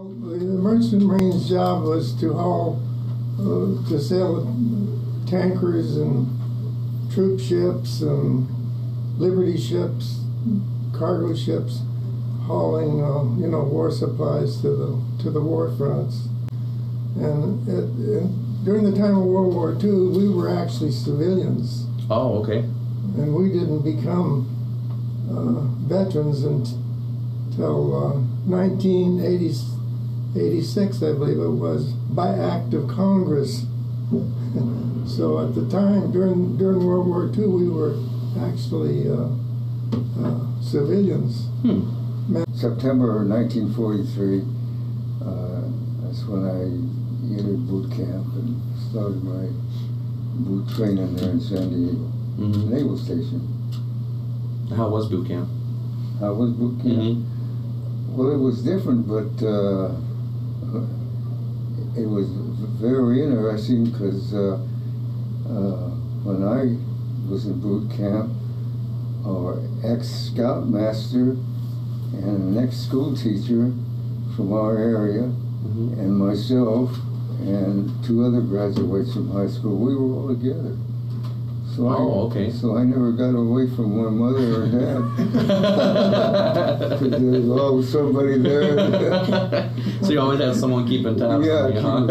The Merchant Marine's job was to haul, to sail tankers and troop ships and liberty ships, cargo ships, hauling, war supplies to the war fronts. And during the time of World War II, we were actually civilians. Oh, okay. And we didn't become veterans until 1986, I believe it was, by act of Congress. So at the time, during World War II, we were actually civilians. September 1943, that's when I entered boot camp and started my boot training there in San Diego Naval Station. How was boot camp? How was boot camp? Well, it was different, but it was very interesting because when I was in boot camp, our ex-scoutmaster and an ex-school teacher from our area and myself and two other graduates from high school, we were all together. So So I never got away from my mother or dad. Because there was always somebody there. So you always have someone keeping tabs on you, huh?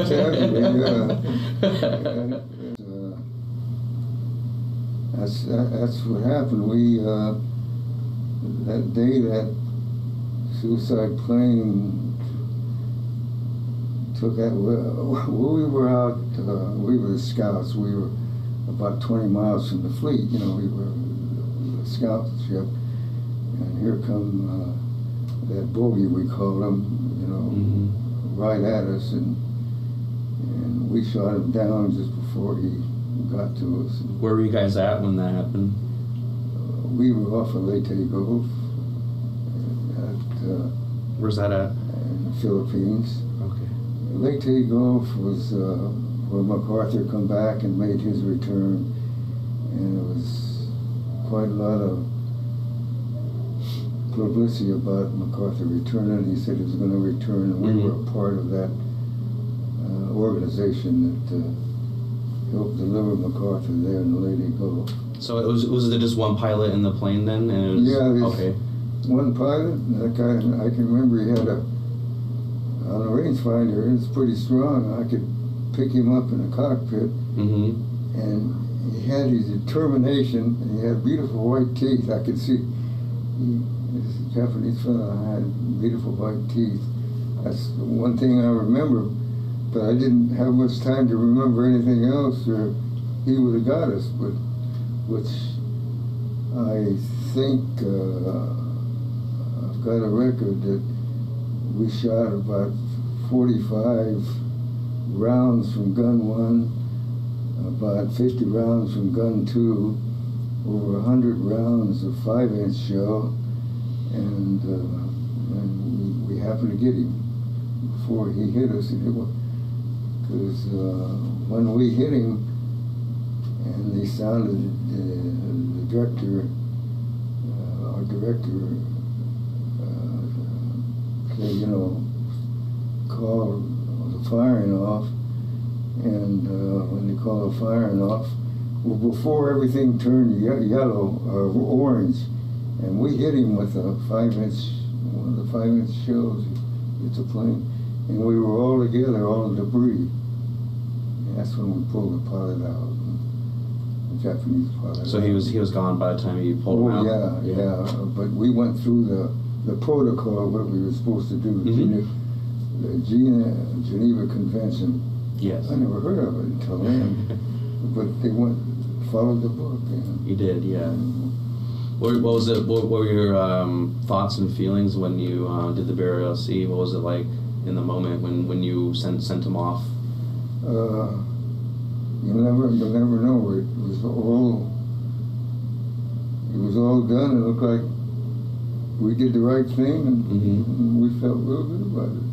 That's what happened. We, that day that suicide plane took out, we were out, we were the scouts. We were about 20 miles from the fleet. We were the scout ship. And here come that bogey, we called him, right at us. And we shot him down just before he got to us. Where were you guys at when that happened? We were off of Leyte Gulf. Where's that at? In the Philippines. Okay. Leyte Gulf was where MacArthur come back and made his return, and it was quite a lot of publicity about MacArthur returning. He said he was going to return, and we were a part of that organization that helped deliver MacArthur there in the Leyte Gulf. So was it just one pilot in the plane then? And it was, okay. One pilot. That guy, I can remember he had on a rangefinder. It's pretty strong. I could pick him up in the cockpit, and he had his determination, and he had beautiful white teeth. I could see this Japanese fellow had beautiful white teeth. That's the one thing I remember, but I didn't have much time to remember anything else, or he would have got us. But which I think I've got a record that we shot about 45 rounds from gun 1, about 50 rounds from gun 2, over 100 rounds of 5-inch shell, and we happened to get him before he hit us. Because when we hit him, and they sounded the director, our director, said, call the firing off. And when they call the firing off, well, before everything turned yellow or orange, and we hit him with a 5-inch, one of the 5-inch shells. It's a plane, and we were all together, all the debris. And that's when we pulled the pilot out, the Japanese pilot. So he was gone by the time you pulled him out. Yeah. But we went through the protocol of what we were supposed to do. The Geneva Convention. Yes. I never heard of it until then, but they followed the book. You did, yeah. What were your thoughts and feelings when you did the burial at sea? What was it like in the moment when you sent him off? You'll never know. It was all done. It looked like we did the right thing, and we felt real good about it.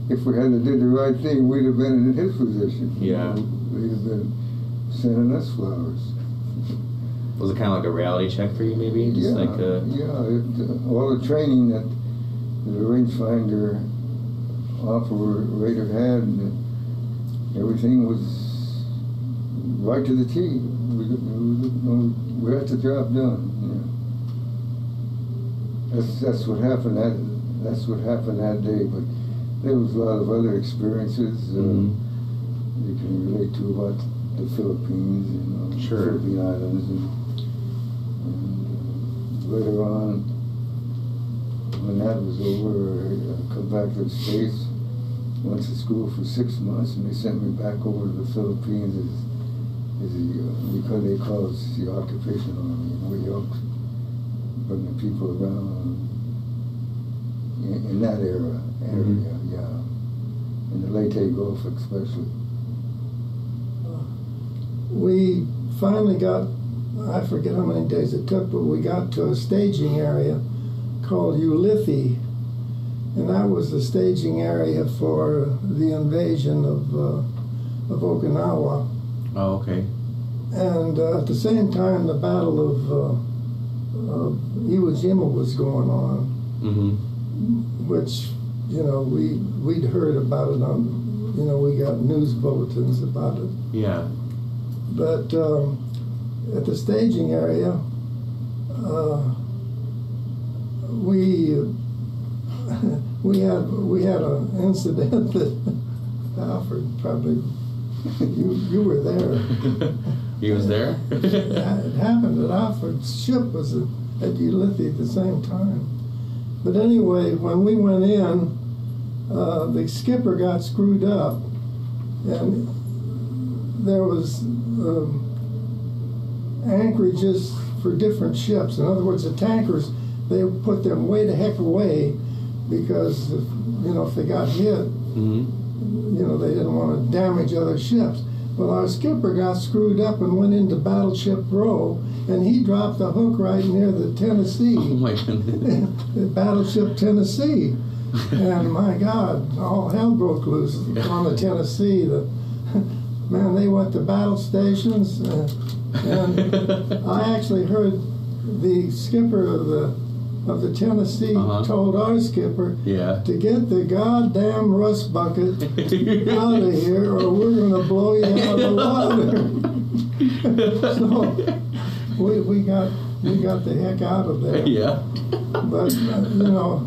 If we hadn't did the right thing, we'd have been in his position. Yeah. They'd have been sending us flowers. Was it kind of like a reality check for you, maybe? Just all the training that the rangefinder operator had, and everything was right to the T. We got the job done. You know. That's what happened. That's what happened that day. But there was a lot of other experiences you can relate to about the Philippines, you know, sure. Philippine Islands, and later on, when that was over, I come back to the States, went to school for 6 months, and they sent me back over to the Philippines because they call us the Occupational Army. You know, we helped bring the people around in that area, yeah, in the Leyte Gulf especially. We finally got, I forget how many days it took, but we got to a staging area called WWII, and that was the staging area for the invasion of Okinawa. Oh, okay. And at the same time, the Battle of Iwo Jima was going on, which, you know, we'd heard about it on, you know, we got news bulletins about it. Yeah. But at the staging area, we had an incident that Alfred probably you were there. He was there? It happened that Alfred's ship was at WWII at the same time. But anyway, when we went in, the skipper got screwed up, and there was anchorages for different ships. In other words, the tankers, they put them way the heck away because, you know, if they got hit, you know, they didn't want to damage other ships. Well, our skipper got screwed up and went into Battleship Row, and he dropped the hook right near the Tennessee. Oh my goodness. The Battleship Tennessee. And my God, all hell broke loose on the Tennessee. Man, they went to battle stations, and I actually heard the skipper of the Tennessee told our skipper to get the goddamn rust bucket out of here, or we're going to blow you out of the water. So we got the heck out of there. Yeah. But you know,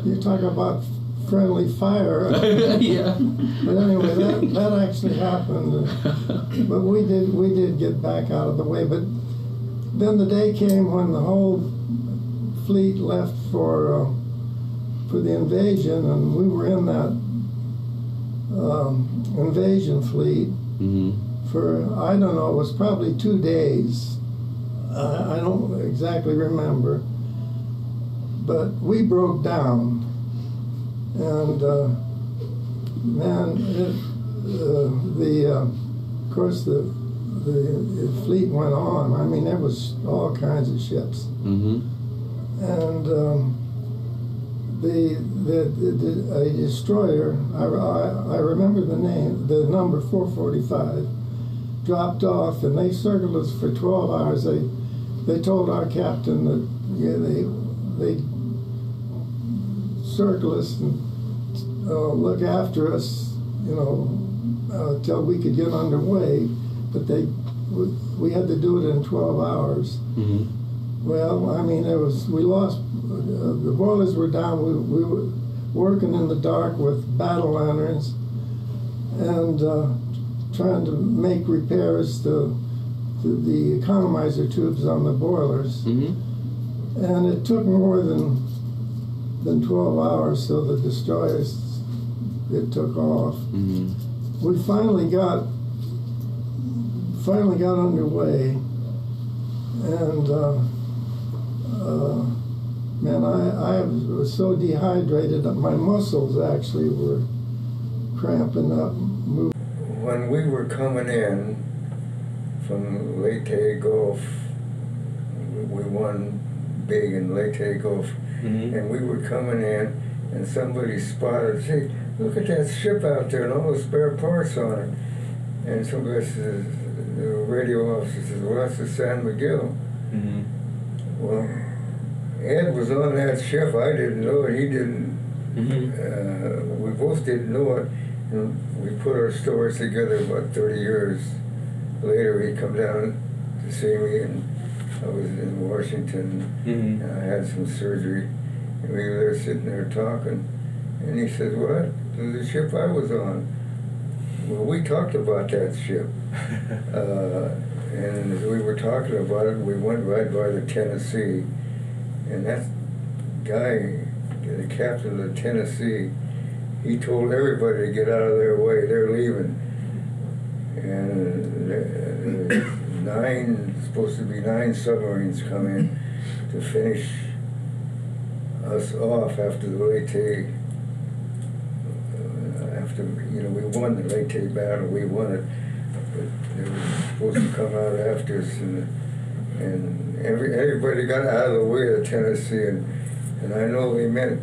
you talk about friendly fire. Yeah. But anyway, that actually happened. But we did get back out of the way. But then the day came when the whole fleet left for the invasion, and we were in that invasion fleet for, I don't know, it was probably 2 days. I don't exactly remember, but we broke down, and man, of course the fleet went on. I mean, there was all kinds of ships. And a destroyer, I remember the name, the number 445, dropped off, and they circled us for 12 hours. They told our captain that they circle us and look after us, you know, till we could get underway. But we had to do it in 12 hours. Well, I mean, we lost, the boilers were down, we were working in the dark with battle lanterns and trying to make repairs to the economizer tubes on the boilers. And it took more than 12 hours, so the destroyers, it took off. We finally got underway, and man, I was so dehydrated that my muscles actually were cramping up. When we were coming in from Leyte Gulf, we won big in Leyte Gulf, and we were coming in, and somebody spotted, hey, look at that ship out there and all the spare parts on it. And somebody says, the radio officer says, well, that's the San Miguel. Well, Ed was on that ship. I didn't know it. He didn't We both didn't know it. And we put our stories together about 30 years later. He come down to see me, and I was in Washington. And I had some surgery, and we were there sitting there talking. And he said, "What? The ship I was on." Well, we talked about that ship. And as we were talking about it, we went right by the Tennessee. And that guy, the captain of the Tennessee, he told everybody to get out of their way. They're leaving. And supposed to be 9 submarines come in to finish us off after the Leyte. After, we won the Leyte battle, we won it, but they were supposed to come out after us, and everybody got out of the way of the Tennessee, and I know they meant,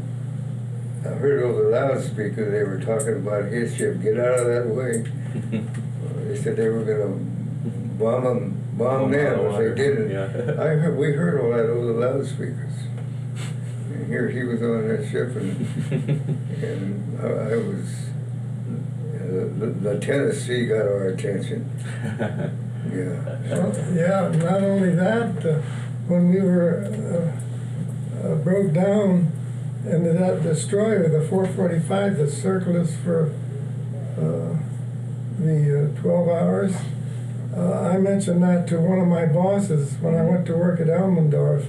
I heard over the loudspeaker they were talking about his ship, get out of that way. They said they were going to bomb them if they didn't. Yeah. We heard all that over the loudspeakers. And here he was on that ship, and I was. The Tennessee got our attention. Yeah. Well, yeah. Not only that, when we were broke down into that destroyer, the 445 that circled us for the 12 hours, I mentioned that to one of my bosses when I went to work at Elmendorf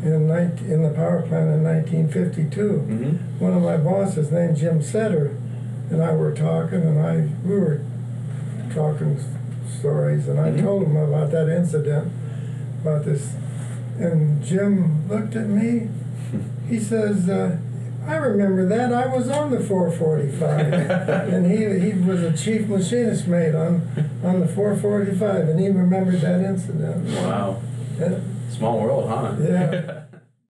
in the power plant in 1952. One of my bosses named Jim Setter and I were talking, and we were talking stories, and I told him about that incident, about this, and Jim looked at me. He says, "I remember that. I was on the 445," and he was a chief machinist mate on the 445, and he remembered that incident. Wow. Yeah. Small world, huh? Yeah.